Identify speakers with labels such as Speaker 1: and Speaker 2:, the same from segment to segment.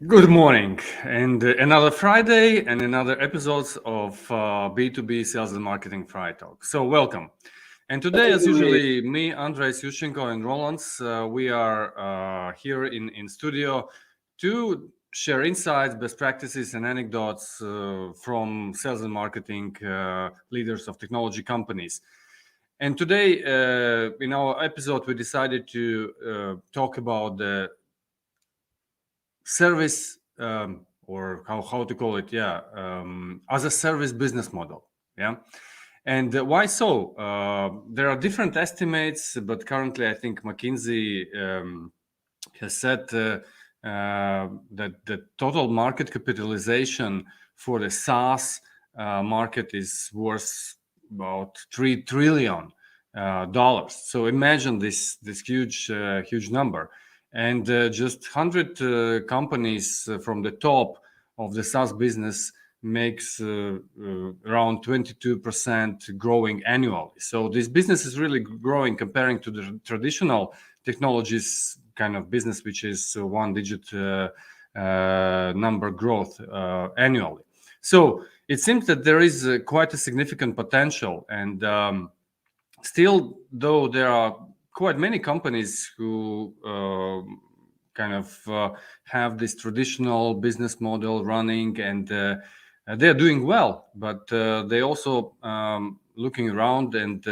Speaker 1: Good morning, and another Friday and another episodes of B2B Sales and Marketing Friday Talk. So welcome. And today, as usually, me, Andres, Yushchenko, and Rolands, we are here in studio to share insights, best practices, and anecdotes from sales and marketing leaders of technology companies. And today, in our episode, we decided to talk about the service or how to call it, as a service business model. And why so? There are different estimates, but currently I think McKinsey has said that the total market capitalization for the SaaS market is worth about $3 trillion. So imagine this huge number. And just 100 companies from the top of the SaaS business makes around 22% growing annually. So this business is really growing comparing to the traditional technologies kind of business, which is one-digit number growth annually. So it seems that there is quite a significant potential. And still, though, there are quite many companies who have this traditional business model running, and they're doing well, but they also looking around and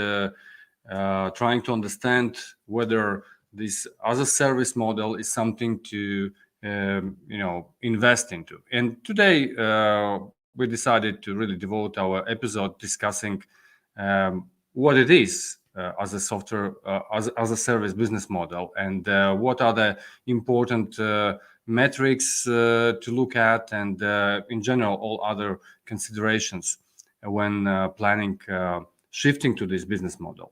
Speaker 1: trying to understand whether this as a service model is something to invest into. And today we decided to really devote our episode discussing what it is as a software as a service business model, and what are the important metrics to look at, and in general all other considerations when planning shifting to this business model.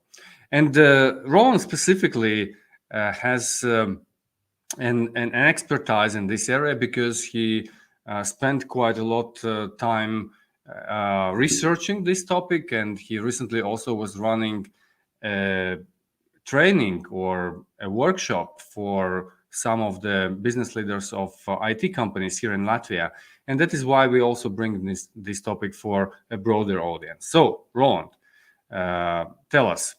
Speaker 1: And Roland specifically has an expertise in this area because he spent quite a lot of time researching this topic, and he recently also was running a training or a workshop for some of the business leaders of IT companies here in Latvia, and that is why we also bring this topic for a broader audience. So, Roland, tell us.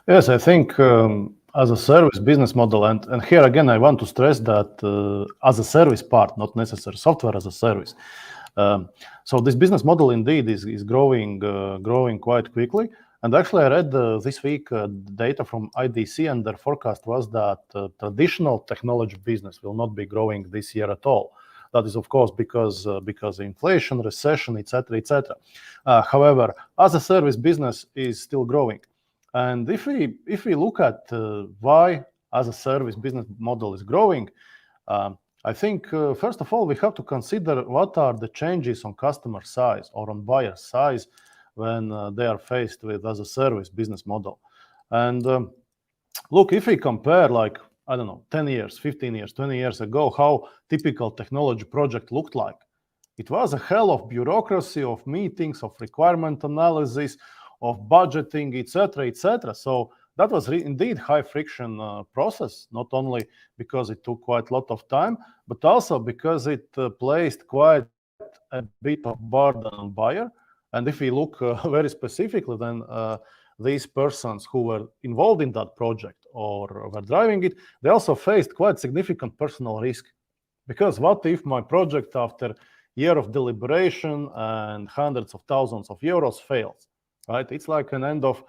Speaker 2: Yes, I think as a service business model, and here again I want to stress that as a service part, not necessarily software as a service. So this business model indeed is growing quite quickly. And actually, I read this week data from IDC, and their forecast was that traditional technology business will not be growing this year at all. That is, of course, because inflation, recession, etc., etc. However, as a service business is still growing. And if we look at why as a service business model is growing, I think first of all we have to consider what are the changes on customer size or on buyer size when they are faced with as a service business model. And look, if we compare, like, I don't know, 10 years, 15 years, 20 years ago, how typical technology project looked like. It was a hell of bureaucracy, of meetings, of requirement analysis, of budgeting, etc., etc. So that was indeed high friction process, not only because it took quite a lot of time, but also because it placed quite a bit of burden on buyer. And if we look very specifically, then these persons who were involved in that project or were driving it, they also faced quite significant personal risk. Because what if my project, after year of deliberation and hundreds of thousands of euros, fails? Right? It's like an end of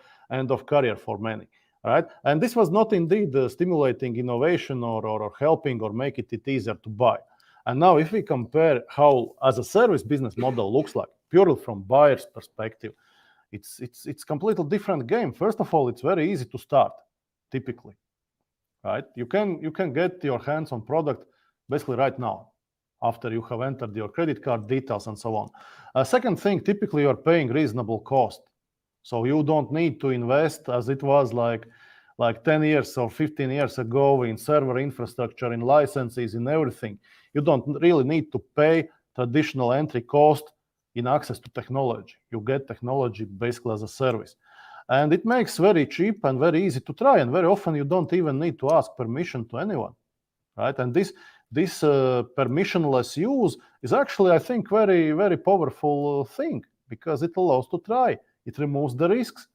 Speaker 2: career for many. Right? And this was not indeed stimulating innovation or helping or make it easier to buy. And now if we compare how as a service business model looks like, purely from buyer's perspective, it's completely different game. First of all, it's very easy to start, typically. Right? You can get your hands on product basically right now, after you have entered your credit card details and so on. Second thing, typically you're paying reasonable cost. So you don't need to invest as it was like 10 years or 15 years ago in server infrastructure, in licenses, in everything. You don't really need to pay traditional entry cost in access to technology. You get technology basically as a service. And it makes very cheap and very easy to try. And very often you don't even need to ask permission to anyone. Right? And this this permissionless use is actually, I think, very, very powerful thing, because it allows to try. It removes the risks.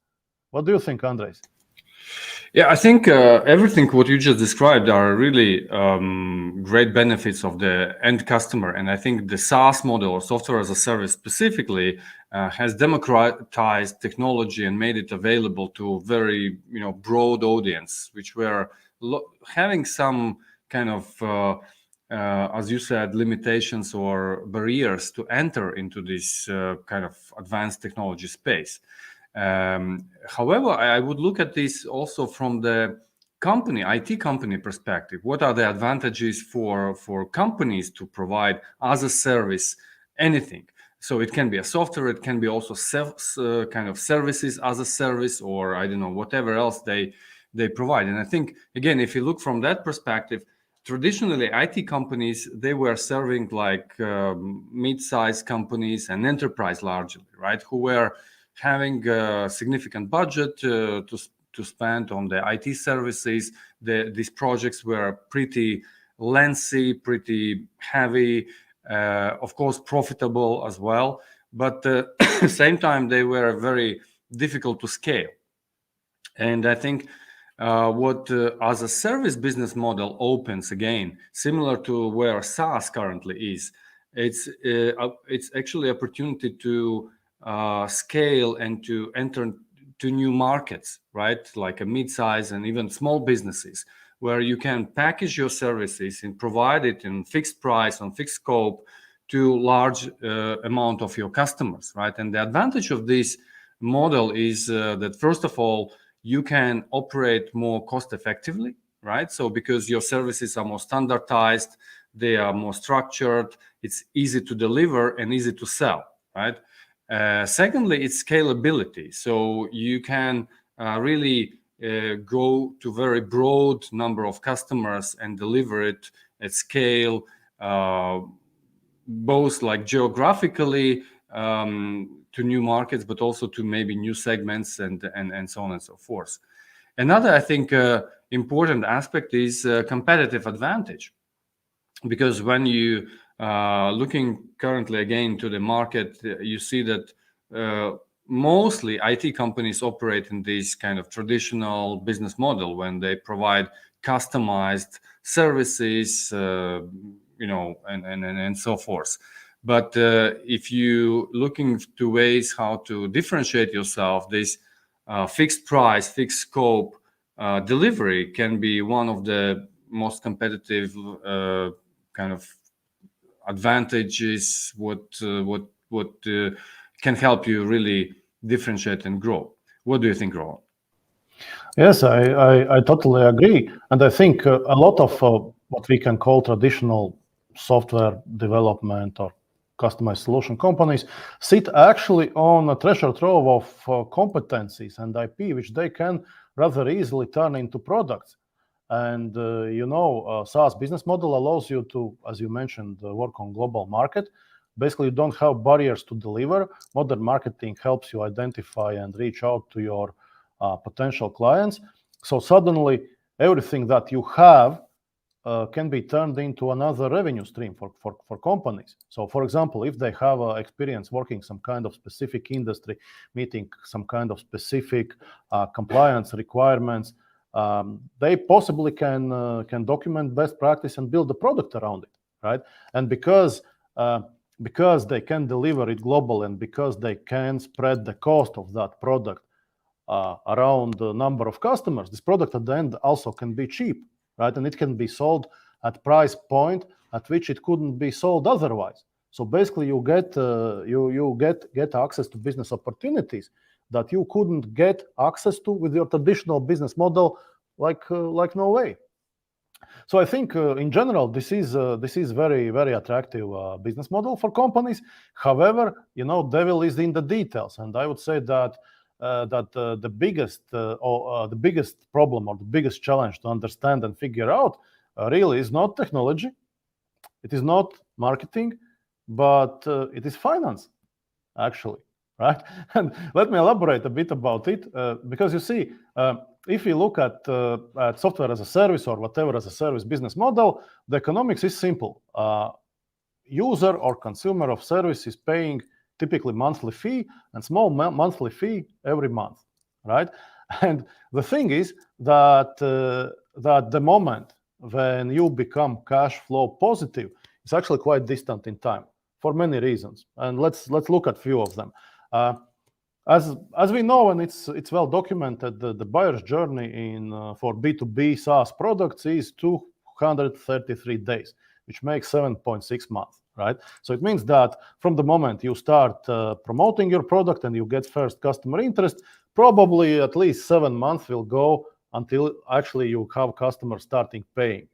Speaker 2: What do you think, Andres?
Speaker 1: Yeah, I think everything what you just described are really great benefits of the end customer, and I think the SaaS model, or software as a service specifically, has democratized technology and made it available to a very broad audience, which were having some kind of as you said, limitations or barriers to enter into this kind of advanced technology space. However, I would look at this also from the IT company perspective. What are the advantages for companies to provide as a service anything? So it can be a software, it can be also kind of services as a service, or I don't know, whatever else they provide. And I think, again, if you look from that perspective, traditionally IT companies, they were serving like mid-sized companies and enterprise largely, right? Who were having a significant budget to spend on the IT services. These projects were pretty lengthy, pretty heavy, of course, profitable as well. But at the same time, they were very difficult to scale. And I think what as a service business model opens, again, similar to where SaaS currently is, it's actually opportunity to scale and to enter to new markets, right? Like a mid-size and even small businesses, where you can package your services and provide it in fixed price, on fixed scope, to large amount of your customers, right? And the advantage of this model is that, first of all, you can operate more cost effectively, right? So because your services are more standardized, they are more structured, it's easy to deliver and easy to sell, right? Secondly, it's scalability. So you can really go to very broad number of customers and deliver it at scale, both like geographically to new markets, but also to maybe new segments and so on and so forth. Another, I think, important aspect is competitive advantage, because when you looking currently again to the market, you see that mostly IT companies operate in this kind of traditional business model when they provide customized services, and so forth. But if you looking to ways how to differentiate yourself, this fixed price, fixed scope delivery can be one of the most competitive kind of advantages. What can help you really differentiate and grow. What do you think, Rowan?
Speaker 2: Yes, I totally agree. And I think a lot of what we can call traditional software development or customized solution companies sit actually on a treasure trove of competencies and IP, which they can rather easily turn into products. And SaaS business model allows you to, as you mentioned, work on global market. Basically, you don't have barriers to deliver. Modern marketing helps you identify and reach out to your potential clients. So suddenly, everything that you have can be turned into another revenue stream for companies. So, for example, if they have experience working some kind of specific industry, meeting some kind of specific compliance requirements, they possibly can document best practice and build a product around it, right? And because they can deliver it global and because they can spread the cost of that product around the number of customers, this product at the end also can be cheap, right? And it can be sold at price point at which it couldn't be sold otherwise. So basically, you get access to business opportunities that you couldn't get access to with your traditional business model, like no way. So I think in general, this is very, very attractive business model for companies. However, devil is in the details, and I would say that the biggest problem or the biggest challenge to understand and figure out really is not technology, it is not marketing, but it is finance, actually, right? And let me elaborate a bit about it, because you see, if you look at software as a service or whatever as a service business model, the economics is simple. User or consumer of service is paying typically monthly fee and small monthly fee every month, right? And the thing is that the moment when you become cash flow positive is actually quite distant in time for many reasons. And let's look at a few of them. As we know, and it's well documented, the buyer's journey for B2B SaaS products is 233 days, which makes 7.6 months, right? So it means that from the moment you start promoting your product and you get first customer interest, probably at least 7 months will go until actually you have customers starting paying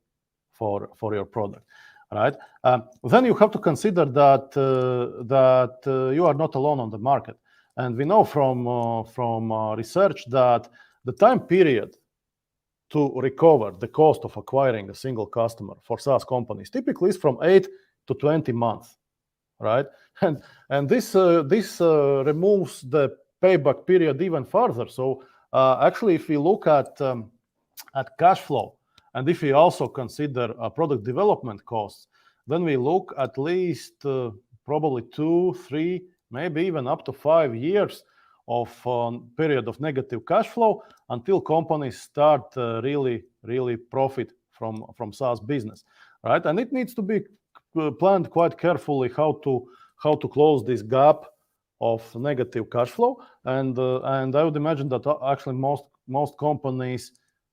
Speaker 2: for your product, right? Then you have to consider that you are not alone on the market. And we know from research that the time period to recover the cost of acquiring a single customer for SaaS companies typically is from 8 to 20 months, right? And this removes the payback period even further. So actually, if we look at cash flow, and if we also consider product development costs, then we look at least probably 2, 3, maybe even up to 5 years of period of negative cash flow until companies start really profit from SaaS business, right? And it needs to be planned quite carefully how to close this gap of negative cash flow. And I would imagine that actually most companies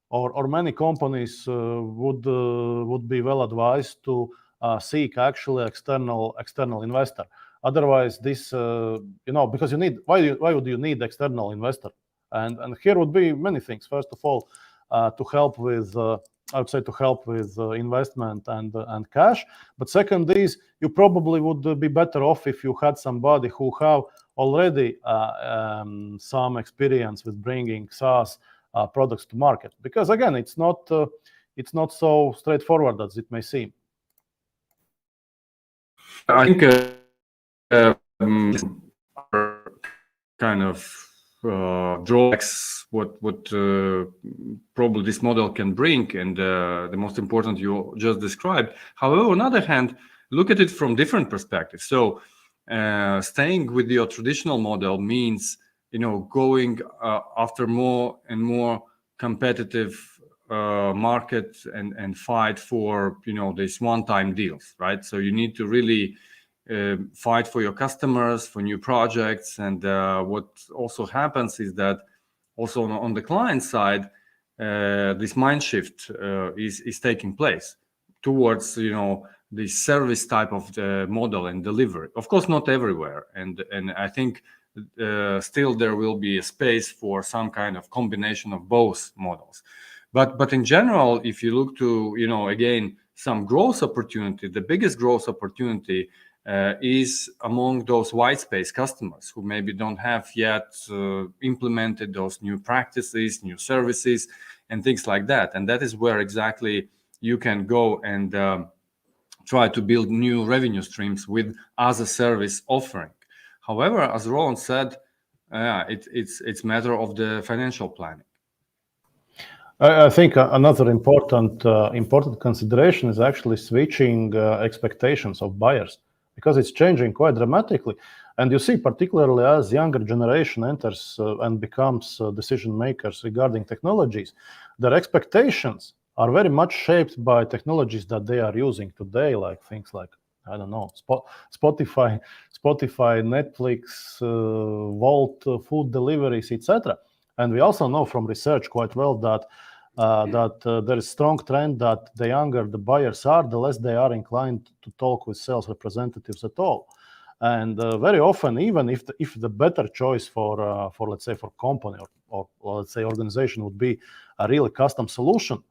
Speaker 2: or many companies would be well advised to seek actually external investor. Otherwise, this because you need why would you need external investor? And here would be many things. First of all, to help with I would say to help with investment and cash. But second is you probably would be better off if you had somebody who have already some experience with bringing SaaS products to market. Because again, it's not so straightforward as it may seem.
Speaker 1: I think kind of drawbacks what probably this model can bring, and the most important you just described. However, on the other hand, look at it from different perspectives. So staying with your traditional model means going after more and more competitive market and fight for these one-time deals, right? So you need to really fight for your customers, for new projects. And what also happens is that also on the client side, this mind shift is taking place towards the service type of the model and delivery. Of course, not everywhere, and I think still there will be a space for some kind of combination of both models. But in general, if you look to again some growth opportunity, the biggest growth opportunity is among those white space customers who maybe don't have yet implemented those new practices, new services, and things like that. And that is where exactly you can go and try to build new revenue streams with as a service offering. However, as Roland said, it's matter of the financial planning.
Speaker 2: I think another important consideration is actually switching expectations of buyers, because it's changing quite dramatically. And you see, particularly as younger generation enters and becomes decision makers regarding technologies, their expectations are very much shaped by technologies that they are using today, like things like, I don't know, Spotify, Netflix, Volt, food deliveries, etc. And we also know from research quite well that there is strong trend that the younger the buyers are, the less they are inclined to talk with sales representatives at all. And very often, even if the better choice for let's say for company or let's say organization would be a really custom solution,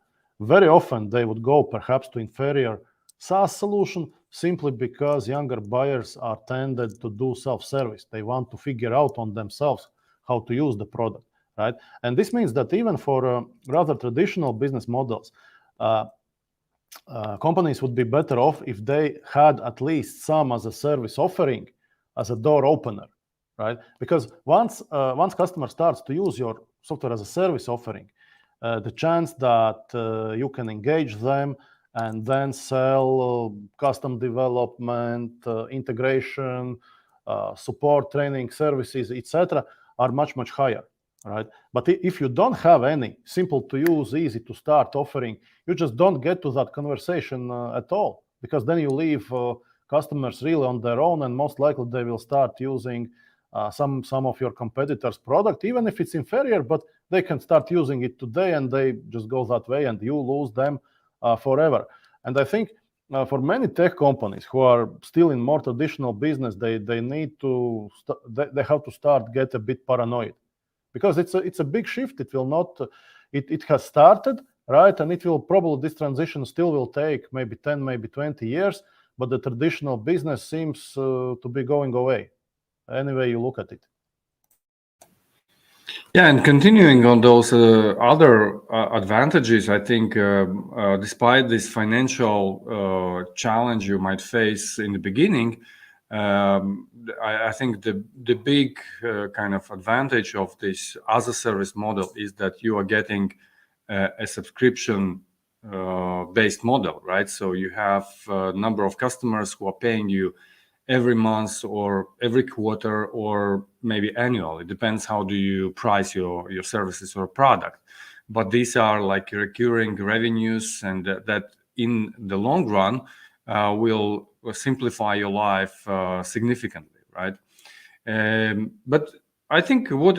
Speaker 2: very often they would go perhaps to inferior SaaS solution simply because younger buyers are tended to do self-service. They want to figure out on themselves how to use the product. Right? And this means that even for rather traditional business models, companies would be better off if they had at least some as a service offering as a door opener, right? Because once customer starts to use your software as a service offering, the chance that you can engage them and then sell custom development, integration, support, training, services, etc., are much, much higher, right? But if you don't have any simple to use, easy to start offering, you just don't get to that conversation at all, because then you leave customers really on their own, and most likely they will start using some of your competitors' product, even if it's inferior, but they can start using it today and they just go that way, and you lose them forever. And I think for many tech companies who are still in more traditional business, they need to they have to start get a bit paranoid, because it's a big shift. It will not it has started, right, and it will probably, this transition still will take maybe 10, maybe 20 years, but the traditional business seems to be going away any way you look at it.
Speaker 1: Yeah, and continuing on those other advantages, I think despite this financial challenge you might face in the beginning, I think the big kind of advantage of this as a service model is that you are getting a subscription based model, right? So you have a number of customers who are paying you every month or every quarter or maybe annual. It depends how do you price your services or product. But these are like recurring revenues, and that in the long run will simplify your life significantly, right? But I think what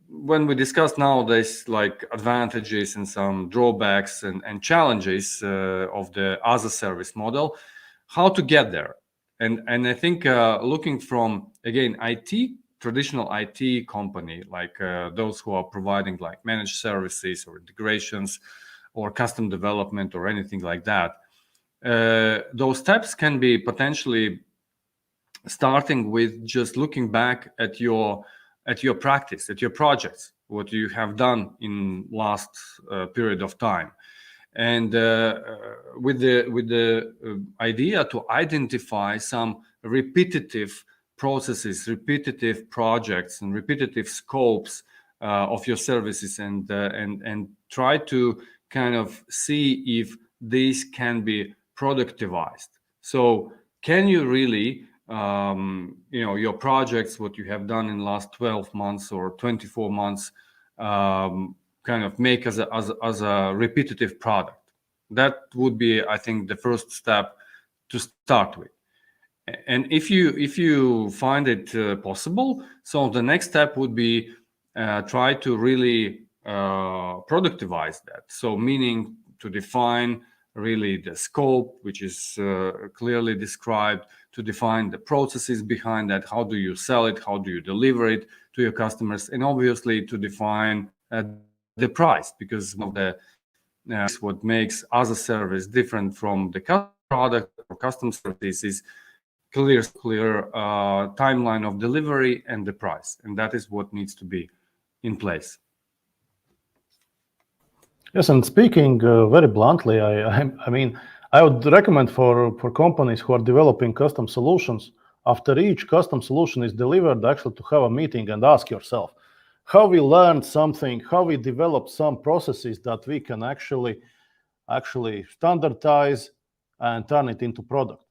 Speaker 1: when we discuss nowadays like advantages and some drawbacks and challenges of the as a service model, how to get there. And I think looking from, again, traditional IT company, like those who are providing like managed services or integrations or custom development or anything like that, those steps can be potentially starting with just looking back at your practice, at your projects, what you have done in last period of time. And with the idea to identify some repetitive processes, repetitive projects, and repetitive scopes of your services, and try to kind of see if these can be productivized. So can you really your projects, what you have done in the last 12 months or 24 months, kind of make as a repetitive product? That would be, I think, the first step to start with. And if you find it possible, so the next step would be try to really productivize that. So meaning to define really the scope, which is clearly described, to define the processes behind that, how do you sell it, how do you deliver it to your customers, and obviously to define the price, because of the what makes as a service different from the product or custom services is clear timeline of delivery and the price, and that is what needs to be in place.
Speaker 2: Yes, and speaking very bluntly, I mean, I would recommend for companies who are developing custom solutions, after each custom solution is delivered, actually to have a meeting and ask yourself, how we learned something, how we developed some processes that we can actually standardize and turn it into product.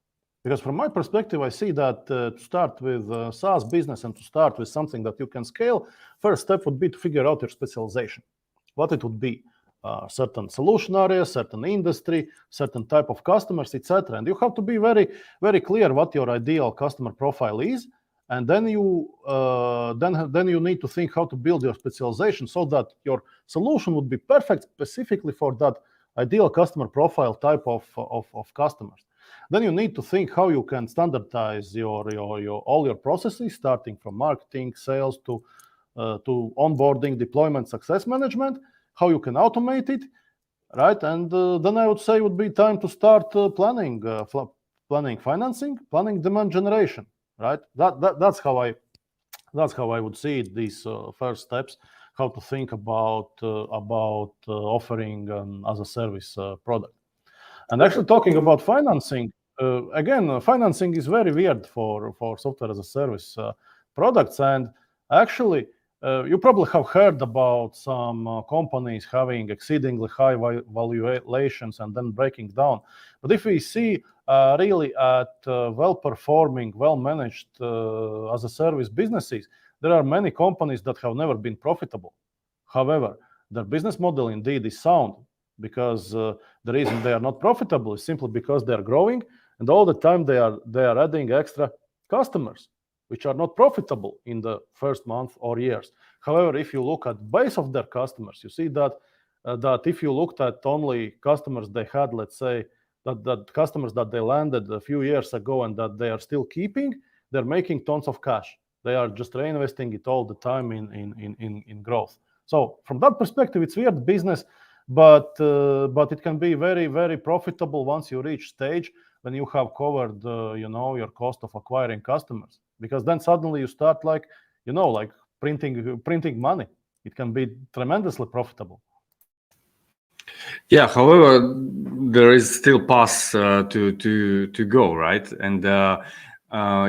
Speaker 2: Because from my perspective, I see that to start with SaaS business and to start with something that you can scale, first step would be to figure out your specialization, what it would be. Certain solution area, certain industry, certain type of customers, etc. And you have to be very, very clear what your ideal customer profile is, and then you need to think how to build your specialization so that your solution would be perfect specifically for that ideal customer profile type of customers. Then you need to think how you can standardize all your processes, starting from marketing, sales to onboarding, deployment, success management. How you can automate it, right? And then I would say it would be time to start planning financing, planning demand generation, right? That's how I would see it, these first steps, how to think about offering as a service product. And actually talking about financing, again, financing is very weird for software as a service products. And actually, You probably have heard about some companies having exceedingly high valuations and then breaking down. But if we see really at well-performing, well-managed as-a-service businesses, there are many companies that have never been profitable. However, their business model indeed is sound, because the reason they are not profitable is simply because they are growing, and all the time they are adding extra customers, which are not profitable in the first month or years. However, if you look at base of their customers, you see that if you looked at only customers they had, let's say that customers that they landed a few years ago and that they are still keeping, they're making tons of cash. They are just reinvesting it all the time in growth. So from that perspective, it's weird business, but it can be very, very profitable once you reach stage when you have covered your cost of acquiring customers, because then suddenly you start like printing money. It can be tremendously profitable.
Speaker 1: Yeah, however, there is still path to go, right? And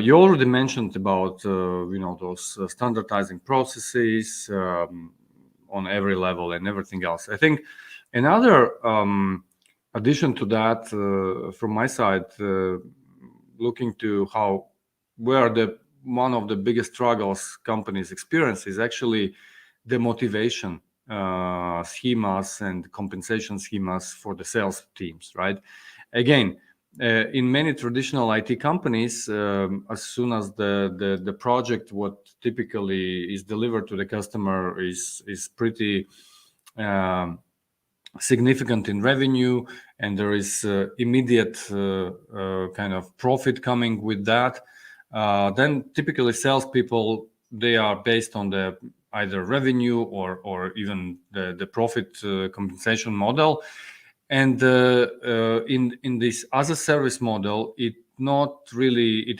Speaker 1: you already mentioned about those standardizing processes on every level and everything else. I think another addition to that from my side, looking to where one of the biggest struggles companies experience is actually the motivation schemas and compensation schemas for the sales teams, right? Again, in many traditional IT companies, as soon as the project, what typically is delivered to the customer is pretty significant in revenue, and there is immediate kind of profit coming with that, then typically salespeople, they are based on the either revenue or even the profit compensation model. And in this as a service model, it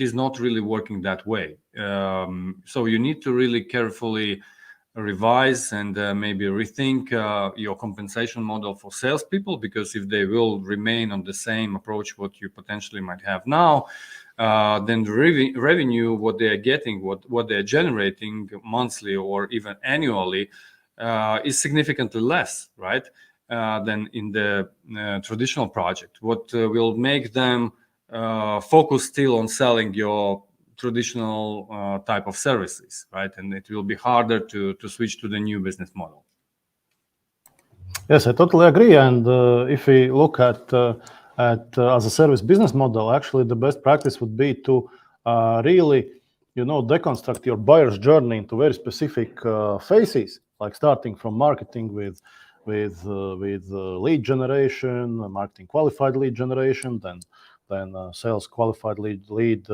Speaker 1: is not really working that way. So you need to really carefully revise and maybe rethink your compensation model for salespeople, because if they will remain on the same approach what you potentially might have now, then the revenue, what they are getting, what they are generating monthly or even annually, is significantly less, right, than in the traditional project. What will make them focus still on selling your traditional type of services, right? And it will be harder to switch to the new business model.
Speaker 2: Yes, I totally agree. And if we look at as a service business model, actually the best practice would be to really, deconstruct your buyer's journey into very specific phases, like starting from marketing with lead generation, marketing qualified lead generation, then sales qualified lead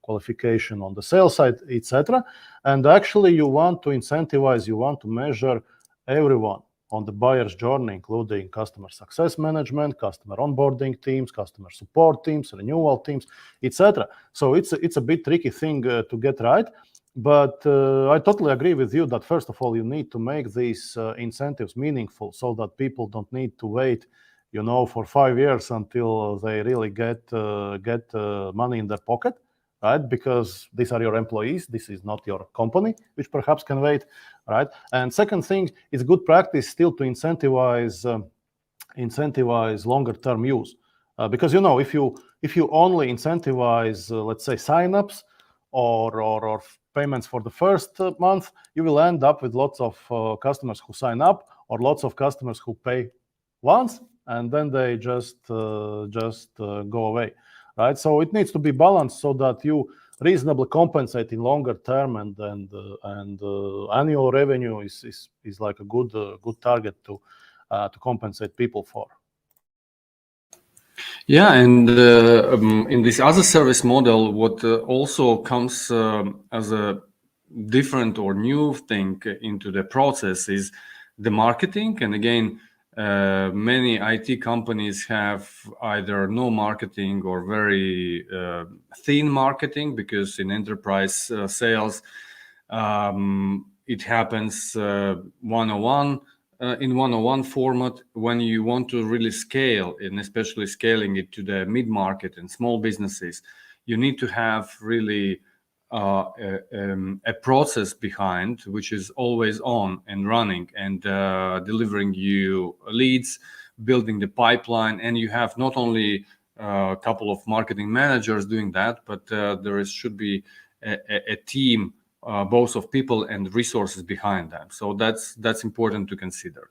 Speaker 2: qualification on the sales side, etc. And actually, you want to incentivize, you want to measure everyone on the buyer's journey, including customer success management, customer onboarding teams, customer support teams, renewal teams, etc. So it's a bit tricky thing to get right. But I totally agree with you that first of all, you need to make these incentives meaningful, so that people don't need to wait, for 5 years until they really get money in their pocket, right? Because these are your employees. This is not your company, which perhaps can wait, right? And second thing, it's good practice still to incentivize longer-term use, because if you only incentivize, let's say, signups or payments for the first month, you will end up with lots of customers who sign up, or lots of customers who pay once and then they just go away, right? So it needs to be balanced so that you reasonably compensate in longer term, and annual revenue is like a good target to compensate people for.
Speaker 1: Yeah, and in this other service model, what also comes as a different or new thing into the process is the marketing. And again, many IT companies have either no marketing or very thin marketing, because in enterprise sales, it happens one-on-one. In one-on-one format. When you want to really scale, and especially scaling it to the mid-market and small businesses, you need to have really a process behind which is always on and running and delivering you leads, building the pipeline, and you have not only a couple of marketing managers doing that, but should be a team, both of people and resources behind that. So that's important to consider.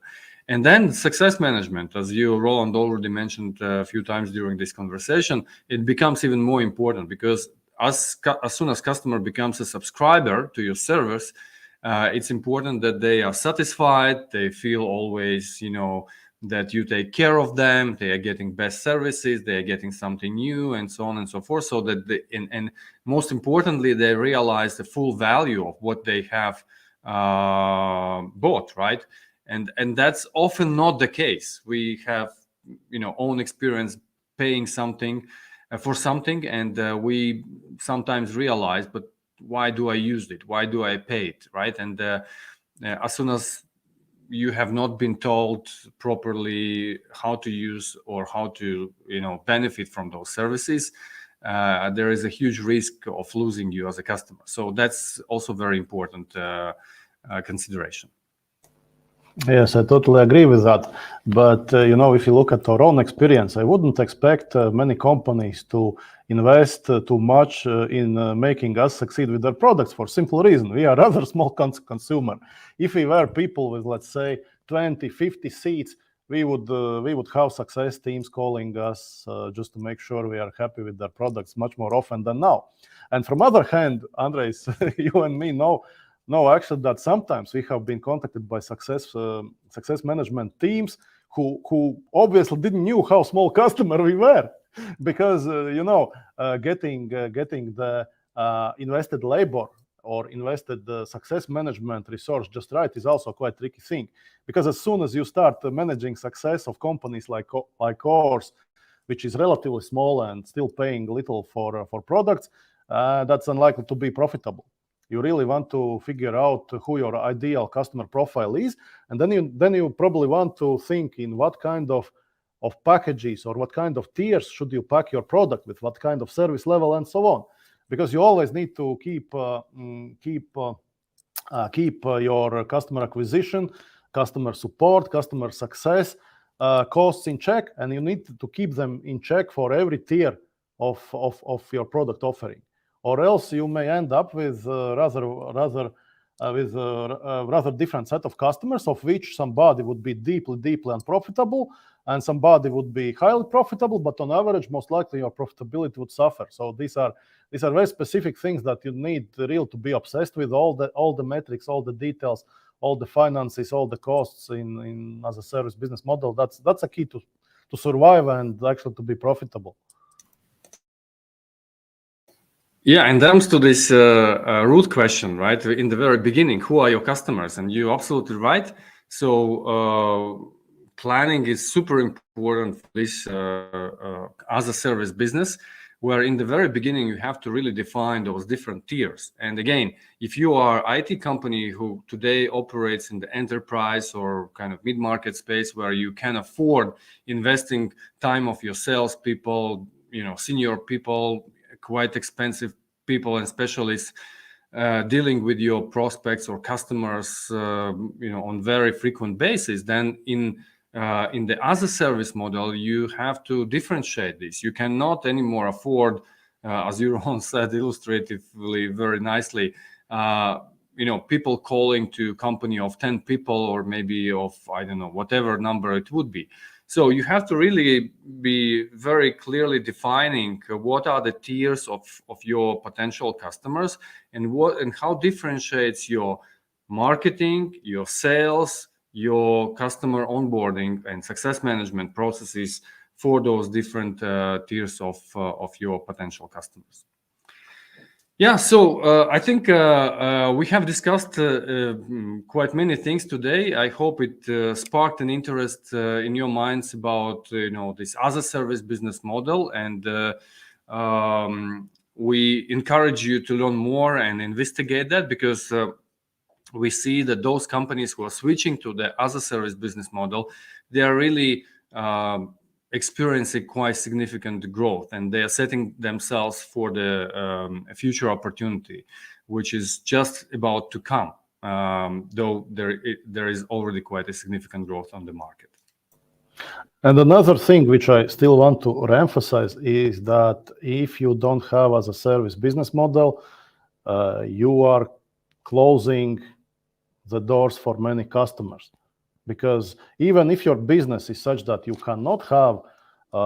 Speaker 1: And then success management, as you, Roland, already mentioned a few times during this conversation, it becomes even more important, because as soon as customer becomes a subscriber to your service, it's important that they are satisfied, they feel always, that you take care of them, they are getting best services, they are getting something new, and so on and so forth, so that and most importantly, they realize the full value of what they have bought, right? And that's often not the case. We have, own experience paying something for something, and we sometimes realize, but why do I use it? Why do I pay it, right? And as soon as you have not been told properly how to use or how to benefit from those services, there is a huge risk of losing you as a customer. So that's also very important consideration.
Speaker 2: Yes, I totally agree with that. But, if you look at our own experience, I wouldn't expect many companies to invest too much in making us succeed with their products, for simple reason. We are rather small consumer. If we were people with, let's say, 20, 50 seats, we would have success teams calling us just to make sure we are happy with their products much more often than now. And from other hand, Andres, you and me know actually that sometimes we have been contacted by success management teams who obviously didn't knew how small customer we were, because getting the invested labor or invested success management resource just right is also quite tricky thing, because as soon as you start managing success of companies like ours, which is relatively small and still paying little for products, that's unlikely to be profitable. You really want to figure out who your ideal customer profile is, and then you probably want to think in what kind of packages or what kind of tiers should you pack your product with, what kind of service level, and so on, because you always need to keep your customer acquisition, customer support, customer success costs in check, and you need to keep them in check for every tier of your product offering. Or else you may end up with rather different set of customers, of which somebody would be deeply unprofitable, and somebody would be highly profitable. But on average, most likely your profitability would suffer. So these are very specific things that you need really to be obsessed with, all the metrics, all the details, all the finances, all the costs in as a service business model. That's a key to survive and actually to be profitable.
Speaker 1: Yeah, and that comes to this root question, right? In the very beginning, who are your customers? And you're absolutely right. So planning is super important for this as a service business, where in the very beginning, you have to really define those different tiers. And again, if you are an IT company who today operates in the enterprise or kind of mid-market space, where you can afford investing time of your salespeople, senior people, quite expensive people and specialists dealing with your prospects or customers, on very frequent basis, then in the as a service model, you have to differentiate this. You cannot anymore afford, as Jeroen said illustratively very nicely, people calling to company of 10 people or maybe of, I don't know, whatever number it would be. So you have to really be very clearly defining what are the tiers of your potential customers, and how differentiates your marketing, your sales, your customer onboarding and success management processes for those different tiers of your potential customers. Yeah, so I think we have discussed quite many things today. I hope it sparked an interest in your minds about this as a service business model, and we encourage you to learn more and investigate that, because we see that those companies who are switching to the as a service business model, they are really experiencing quite significant growth, and they are setting themselves for the future opportunity, which is just about to come, though there is already quite a significant growth on the market.
Speaker 2: And another thing which I still want to reemphasize is that if you don't have as a service business model, you are closing the doors for many customers. Because even if your business is such that you cannot have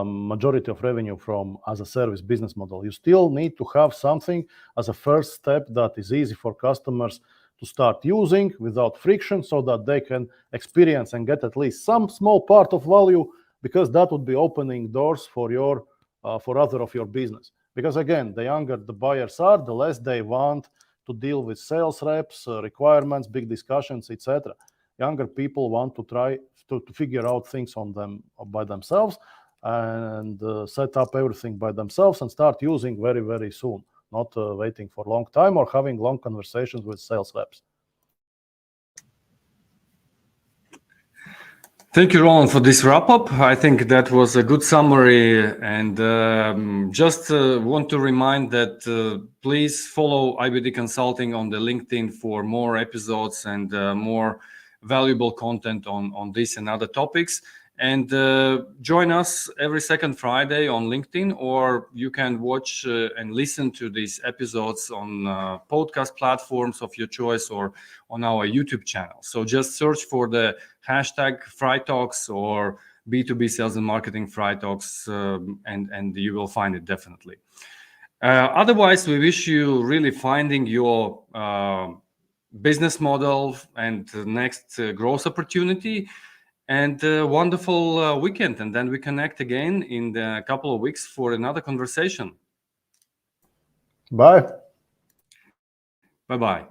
Speaker 2: majority of revenue from as a service business model, you still need to have something as a first step that is easy for customers to start using without friction, so that they can experience and get at least some small part of value, because that would be opening doors for your for other of your business. Because again, the younger the buyers are, the less they want to deal with sales reps, requirements, big discussions, etc. Younger people want to try to figure out things on them by themselves and set up everything by themselves and start using very, very soon, not waiting for a long time or having long conversations with sales reps.
Speaker 1: Thank you, Roland, for this wrap-up. I think that was a good summary, and just want to remind that please follow IBD Consulting on the LinkedIn for more episodes and more valuable content on this and other topics. And join us every second Friday on LinkedIn, or you can watch and listen to these episodes on podcast platforms of your choice or on our YouTube channel. So just search for the hashtag FryTalks or B2B Sales and Marketing FryTalks, and you will find it definitely. Otherwise, we wish you really finding your business model and next growth opportunity. And a wonderful weekend. And then we connect again in a couple of weeks for another conversation.
Speaker 2: Bye.
Speaker 1: Bye-bye.